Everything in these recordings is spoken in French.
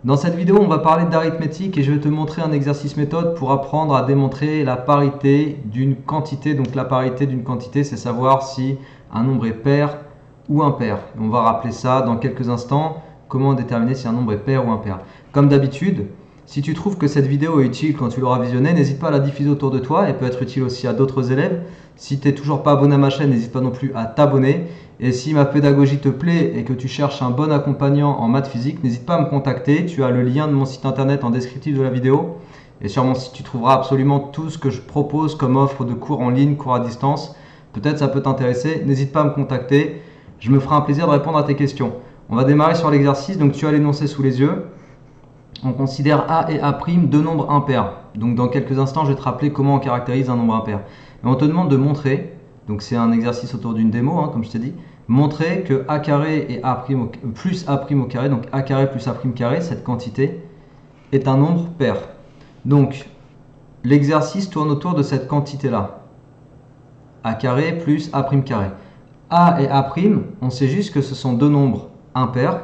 Dans cette vidéo, on va parler d'arithmétique et je vais te montrer un exercice méthode pour apprendre à démontrer la parité d'une quantité. Donc la parité d'une quantité, c'est savoir si un nombre est pair ou impair. On va rappeler ça dans quelques instants, comment déterminer si un nombre est pair ou impair. Comme d'habitude, si tu trouves que cette vidéo est utile quand tu l'auras visionnée, n'hésite pas à la diffuser autour de toi. Elle peut être utile aussi à d'autres élèves. Si tu n'es toujours pas abonné à ma chaîne, n'hésite pas non plus à t'abonner. Et si ma pédagogie te plaît et que tu cherches un bon accompagnant en maths physique, n'hésite pas à me contacter. Tu as le lien de mon site internet en descriptif de la vidéo. Et sur mon site, tu trouveras absolument tout ce que je propose comme offre de cours en ligne, cours à distance. Peut-être ça peut t'intéresser. N'hésite pas à me contacter. Je me ferai un plaisir de répondre à tes questions. On va démarrer sur l'exercice. Donc tu as l'énoncé sous les yeux. On considère A et A' deux nombres impairs. Donc dans quelques instants, je vais te rappeler comment on caractérise un nombre impair. Mais on te demande de montrer, donc c'est un exercice autour d'une démo, comme je t'ai dit, montrer que A carré et A' plus A' au carré, donc A carré plus A' carré, cette quantité, est un nombre pair. Donc l'exercice tourne autour de cette quantité-là. A carré plus A' carré. A et A', on sait juste que ce sont deux nombres impairs,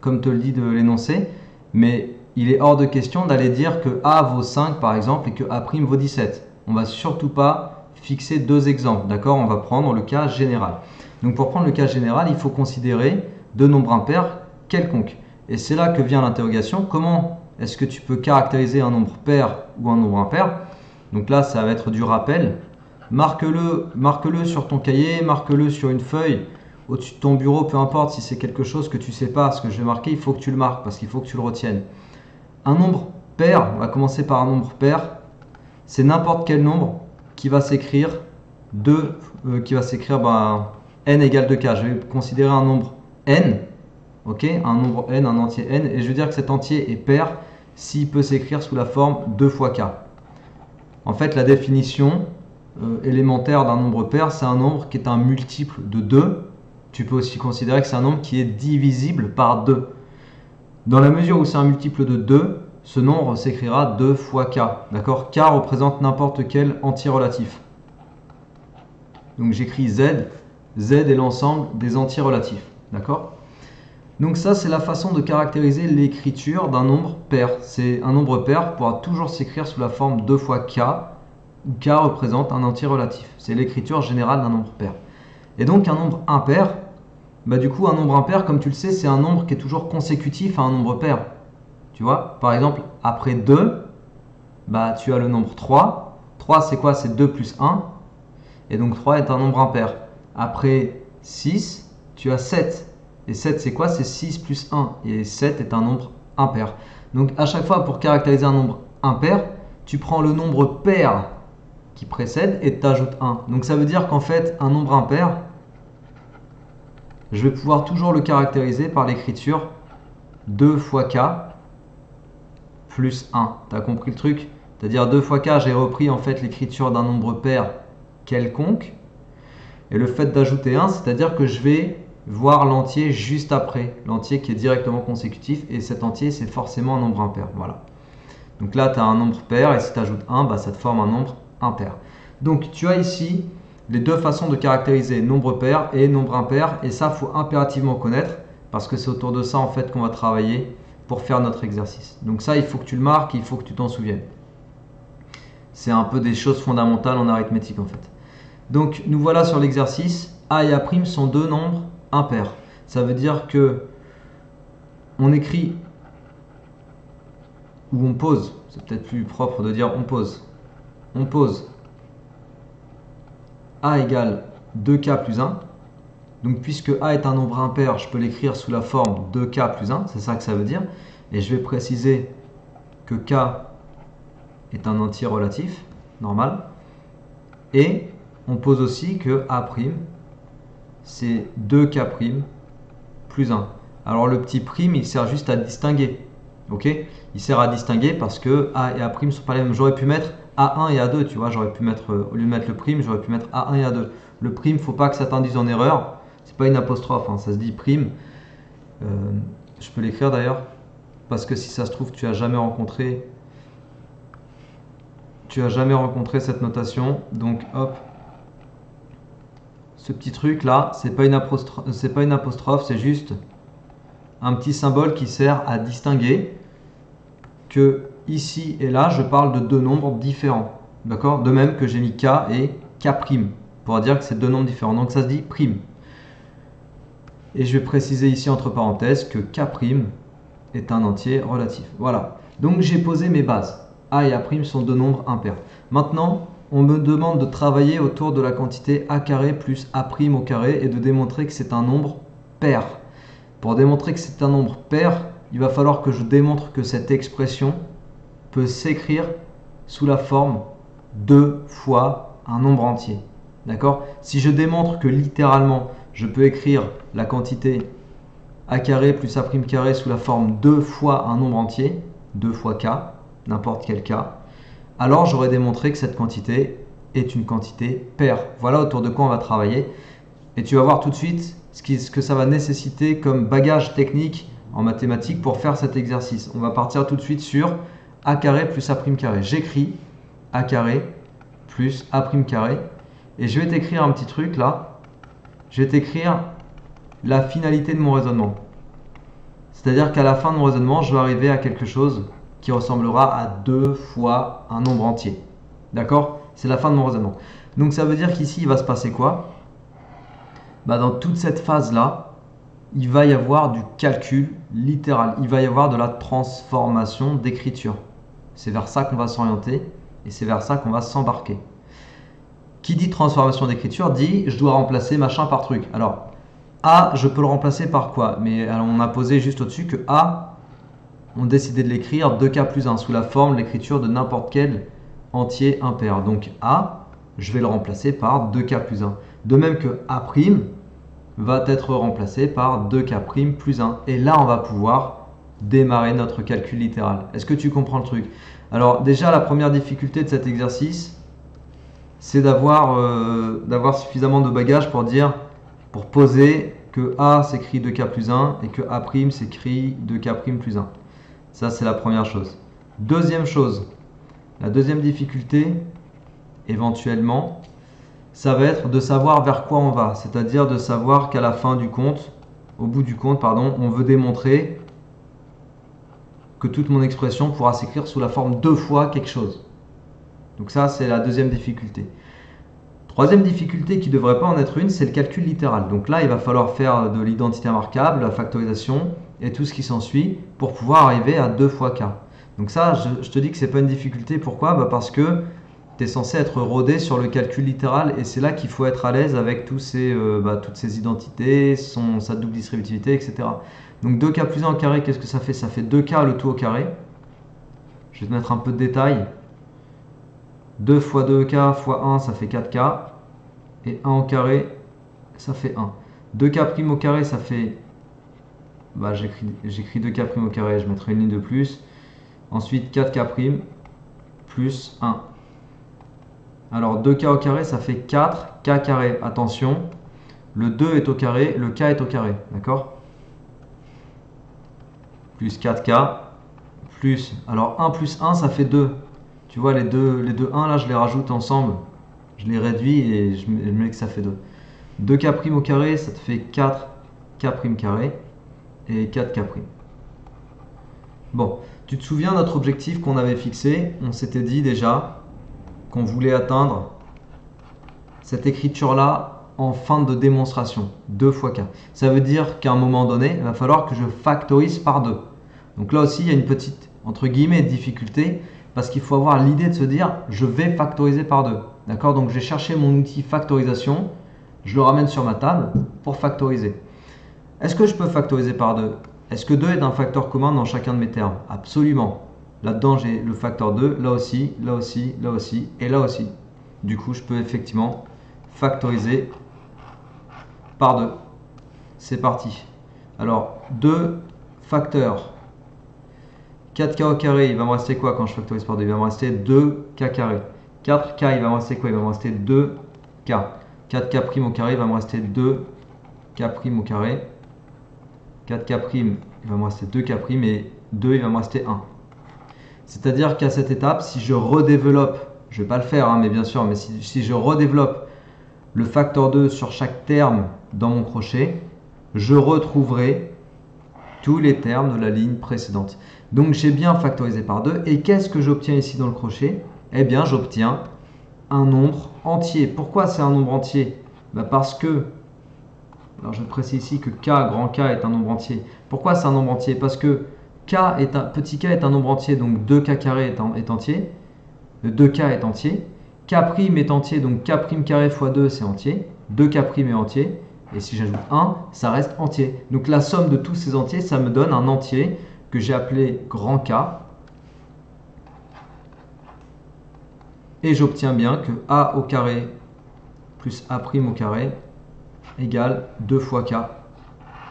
comme te le dit de l'énoncé, mais il est hors de question d'aller dire que A vaut 5 par exemple et que A' vaut 17. On ne va surtout pas fixer deux exemples, d'accord? On va prendre le cas général. Donc pour prendre le cas général, il faut considérer deux nombres impairs quelconques. Et c'est là que vient l'interrogation. Comment est-ce que tu peux caractériser un nombre pair ou un nombre impair? Donc là, ça va être du rappel. Marque-le sur ton cahier, marque-le sur une feuille au-dessus de ton bureau, peu importe si c'est quelque chose que tu ne sais pas, ce que je vais marquer, il faut que tu le marques parce qu'il faut que tu le retiennes. Un nombre pair, on va commencer par un nombre pair, c'est n'importe quel nombre qui va s'écrire n égale 2k. Je vais considérer un nombre n, ok, un nombre n, un entier n, et je veux dire que cet entier est pair s'il peut s'écrire sous la forme 2 fois k. En fait, la définition élémentaire d'un nombre pair, c'est un nombre qui est un multiple de 2. Tu peux aussi considérer que c'est un nombre qui est divisible par 2. Dans la mesure où c'est un multiple de 2, ce nombre s'écrira 2 fois k. D'accord? K représente n'importe quel entier relatif. Donc j'écris z. Z est l'ensemble des entiers relatifs. D'accord? Donc ça, c'est la façon de caractériser l'écriture d'un nombre pair. C'est un nombre pair pourra toujours s'écrire sous la forme 2 fois k, où k représente un entier relatif. C'est l'écriture générale d'un nombre pair. Et donc un nombre impair, du coup un nombre impair, comme tu le sais, c'est un nombre qui est toujours consécutif à un nombre pair. Tu vois, par exemple, après 2, tu as le nombre 3. 3, c'est quoi? C'est 2 plus 1. Et donc 3 est un nombre impair. Après 6, tu as 7. Et 7, c'est quoi? C'est 6 plus 1. Et 7 est un nombre impair. Donc à chaque fois, pour caractériser un nombre impair, tu prends le nombre pair qui précède et tu ajoutes 1. Donc ça veut dire qu'en fait, un nombre impair, je vais pouvoir toujours le caractériser par l'écriture 2 fois k plus 1. Tu as compris le truc? C'est-à-dire 2 fois k, j'ai repris en fait l'écriture d'un nombre pair quelconque. Et le fait d'ajouter 1, c'est-à-dire que je vais voir l'entier juste après. L'entier qui est directement consécutif. Et cet entier, c'est forcément un nombre impair. Voilà. Donc là, tu as un nombre pair. Et si tu ajoutes 1, ça te forme un nombre impair. Donc tu as ici les deux façons de caractériser nombre pair et nombre impair. Et ça, il faut impérativement connaître. Parce que c'est autour de ça en fait qu'on va travailler pour faire notre exercice. Donc ça, il faut que tu le marques, il faut que tu t'en souviennes. C'est un peu des choses fondamentales en arithmétique en fait. Donc nous voilà sur l'exercice. A et A' sont deux nombres impairs. Ça veut dire que on écrit ou on pose. C'est peut-être plus propre de dire on pose. On pose A égale 2k plus 1. Donc puisque A est un nombre impair, je peux l'écrire sous la forme 2k plus 1, c'est ça que ça veut dire. Et je vais préciser que k est un entier relatif, normal. Et on pose aussi que A', c'est 2k' plus 1. Alors le petit prime, il sert juste à distinguer. Ok? Il sert à distinguer parce que A et A' sont pas les mêmes. J'aurais pu mettre A1 et A2, tu vois. J'aurais pu mettre, au lieu de mettre le prime, j'aurais pu mettre A1 et A2. Le prime, faut pas que ça t'induise en erreur. C'est pas une apostrophe, ça se dit prime. Je peux l'écrire d'ailleurs. Parce que si ça se trouve, tu as jamais rencontré cette notation. Donc hop. Ce petit truc là, c'est pas une apostrophe, c'est juste un petit symbole qui sert à distinguer. que ici et là, je parle de deux nombres différents. D'accord? De même que j'ai mis k et k', pour dire que c'est deux nombres différents. Donc ça se dit prime. Et je vais préciser ici entre parenthèses que k' est un entier relatif. Voilà. Donc j'ai posé mes bases. A et A' sont deux nombres impairs. Maintenant, on me demande de travailler autour de la quantité A carré plus A' au carré et de démontrer que c'est un nombre pair. Pour démontrer que c'est un nombre pair, il va falloir que je démontre que cette expression peut s'écrire sous la forme 2 fois un nombre entier. D'accord? Si je démontre que littéralement, je peux écrire la quantité A carré plus A' carré sous la forme 2 fois un nombre entier, 2 fois k, n'importe quel k, alors j'aurais démontré que cette quantité est une quantité paire. Voilà autour de quoi on va travailler. Et tu vas voir tout de suite ce que ça va nécessiter comme bagage technique en mathématiques pour faire cet exercice. On va partir tout de suite sur A carré plus A' carré. J'écris A carré plus A' carré. Et je vais t'écrire un petit truc là. Je vais t'écrire la finalité de mon raisonnement. C'est-à-dire qu'à la fin de mon raisonnement, je vais arriver à quelque chose qui ressemblera à 2 fois un nombre entier. D'accord? C'est la fin de mon raisonnement. Donc ça veut dire qu'ici, il va se passer quoi? Dans toute cette phase-là, il va y avoir du calcul littéral. Il va y avoir de la transformation d'écriture. C'est vers ça qu'on va s'orienter et c'est vers ça qu'on va s'embarquer. Qui dit transformation d'écriture dit je dois remplacer machin par truc. Alors, A, je peux le remplacer par quoi? Mais alors, on a posé juste au-dessus que A, on décidait de l'écrire 2k plus 1 sous la forme de l'écriture de n'importe quel entier impair. Donc A, je vais le remplacer par 2k plus 1. De même que A' va être remplacé par 2k' plus 1. Et là, on va pouvoir démarrer notre calcul littéral. Est-ce que tu comprends le truc? Alors déjà, la première difficulté de cet exercice, c'est d'avoir suffisamment de bagages pour poser que A s'écrit 2k plus 1 et que A' s'écrit 2k' plus 1. Ça, c'est la première chose. Deuxième chose, la deuxième difficulté, éventuellement, ça va être de savoir vers quoi on va. C'est-à-dire de savoir qu'à la fin du compte, au bout du compte, pardon, on veut démontrer que toute mon expression pourra s'écrire sous la forme 2 fois quelque chose. Donc ça, c'est la deuxième difficulté. Troisième difficulté qui ne devrait pas en être une, c'est le calcul littéral. Donc là, il va falloir faire de l'identité remarquable, la factorisation et tout ce qui s'ensuit pour pouvoir arriver à 2 fois k. Donc ça, je te dis que ce n'est pas une difficulté. Pourquoi? Parce que tu es censé être rodé sur le calcul littéral et c'est là qu'il faut être à l'aise avec toutes ces identités, sa double distributivité, etc. Donc 2k plus 1 au carré, qu'est-ce que ça fait? Ça fait 2k le tout au carré. Je vais te mettre un peu de détail. 2 fois 2k fois 1, ça fait 4k. Et 1 au carré, ça fait 1. 2k' au carré, ça fait... j'écris 2k' au carré, je mettrai une ligne de plus. Ensuite, 4k' plus 1. Alors 2k au carré, ça fait 4k carré. Attention, le 2 est au carré, le k est au carré. D'accord? Plus 4k, plus... Alors 1 plus 1, ça fait 2. Tu vois, les deux 1, là, je les rajoute ensemble. Je les réduis et je mets que ça fait 2. 2k' au carré, ça te fait 4k' carré et 4k'. Bon, tu te souviens notre objectif qu'on avait fixé? On s'était dit déjà qu'on voulait atteindre cette écriture-là en fin de démonstration, 2 fois k. Ça veut dire qu'à un moment donné, il va falloir que je factorise par 2. Donc là aussi, il y a une petite, entre guillemets, difficulté, parce qu'il faut avoir l'idée de se dire, je vais factoriser par 2. D'accord? Donc je vais chercher mon outil factorisation, je le ramène sur ma table pour factoriser. Est-ce que je peux factoriser par 2? Est-ce que 2 est un facteur commun dans chacun de mes termes? Absolument. Là-dedans, j'ai le facteur 2, là aussi, là aussi, là aussi et là aussi. Du coup, je peux effectivement factoriser par 2. C'est parti. Alors, 2 facteurs. 4k au carré, il va me rester quoi quand je factorise par 2? Il va me rester 2k carré. 4k, il va me rester quoi? Il va me rester 2k. 4k' au carré, il va me rester 2k' au carré. 4k', il va me rester 2k' et 2, il va me rester 1. C'est-à-dire qu'à cette étape, si je redéveloppe, je ne vais pas le faire, mais bien sûr, mais si je redéveloppe le facteur 2 sur chaque terme dans mon crochet, je retrouverai tous les termes de la ligne précédente. Donc j'ai bien factorisé par 2. Et qu'est-ce que j'obtiens ici dans le crochet? Eh bien j'obtiens un nombre entier. Pourquoi c'est un nombre entier? Parce que, alors je précise ici que k, grand K est un nombre entier. Pourquoi c'est un nombre entier? Parce que petit k est un nombre entier, donc 2k carré est entier. 2k est entier. K' est entier, donc k' carré fois 2 c'est entier. 2k' est entier. Et si j'ajoute 1, ça reste entier. Donc la somme de tous ces entiers, ça me donne un entier que j'ai appelé grand K. Et j'obtiens bien que a au carré plus a' au carré égale 2 fois K.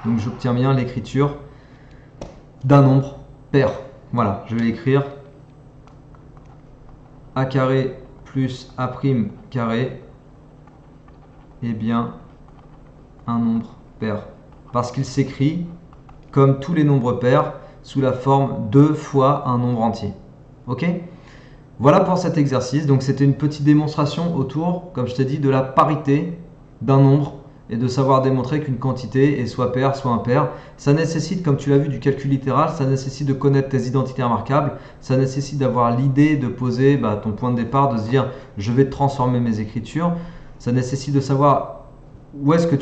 Donc j'obtiens bien l'écriture d'un nombre pair. Voilà, je vais écrire a carré plus a' carré est bien un nombre pair. Parce qu'il s'écrit comme tous les nombres pairs sous la forme 2 fois un nombre entier. Ok? Voilà pour cet exercice. Donc c'était une petite démonstration autour, comme je t'ai dit, de la parité d'un nombre et de savoir démontrer qu'une quantité est soit paire, soit impaire. Ça nécessite, comme tu l'as vu, du calcul littéral, ça nécessite de connaître tes identités remarquables, ça nécessite d'avoir l'idée de poser ton point de départ, de se dire je vais transformer mes écritures, ça nécessite de savoir où est-ce que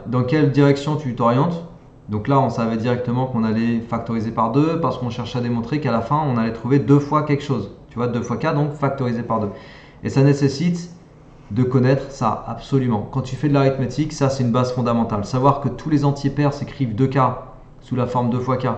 dans quelle direction tu t'orientes. Donc là, on savait directement qu'on allait factoriser par 2 parce qu'on cherchait à démontrer qu'à la fin, on allait trouver 2 fois quelque chose. Tu vois, 2 fois k, donc factoriser par 2. Et ça nécessite de connaître ça, absolument. Quand tu fais de l'arithmétique, ça c'est une base fondamentale. Savoir que tous les entiers pairs s'écrivent 2k sous la forme 2 fois k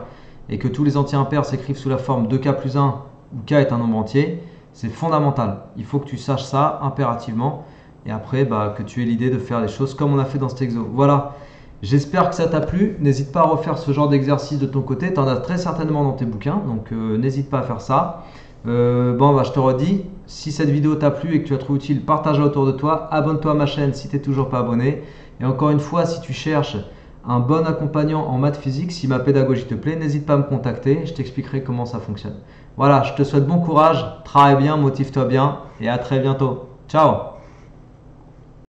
et que tous les entiers impairs s'écrivent sous la forme 2k plus 1 où k est un nombre entier, c'est fondamental. Il faut que tu saches ça impérativement et après que tu aies l'idée de faire les choses comme on a fait dans cet exo. Voilà. J'espère que ça t'a plu. N'hésite pas à refaire ce genre d'exercice de ton côté. Tu en as très certainement dans tes bouquins, donc n'hésite pas à faire ça. Je te redis, si cette vidéo t'a plu et que tu la trouves utile, partage-la autour de toi. Abonne-toi à ma chaîne si tu n'es toujours pas abonné. Et encore une fois, si tu cherches un bon accompagnant en maths physique, si ma pédagogie te plaît, n'hésite pas à me contacter. Je t'expliquerai comment ça fonctionne. Voilà, je te souhaite bon courage, travaille bien, motive-toi bien et à très bientôt. Ciao!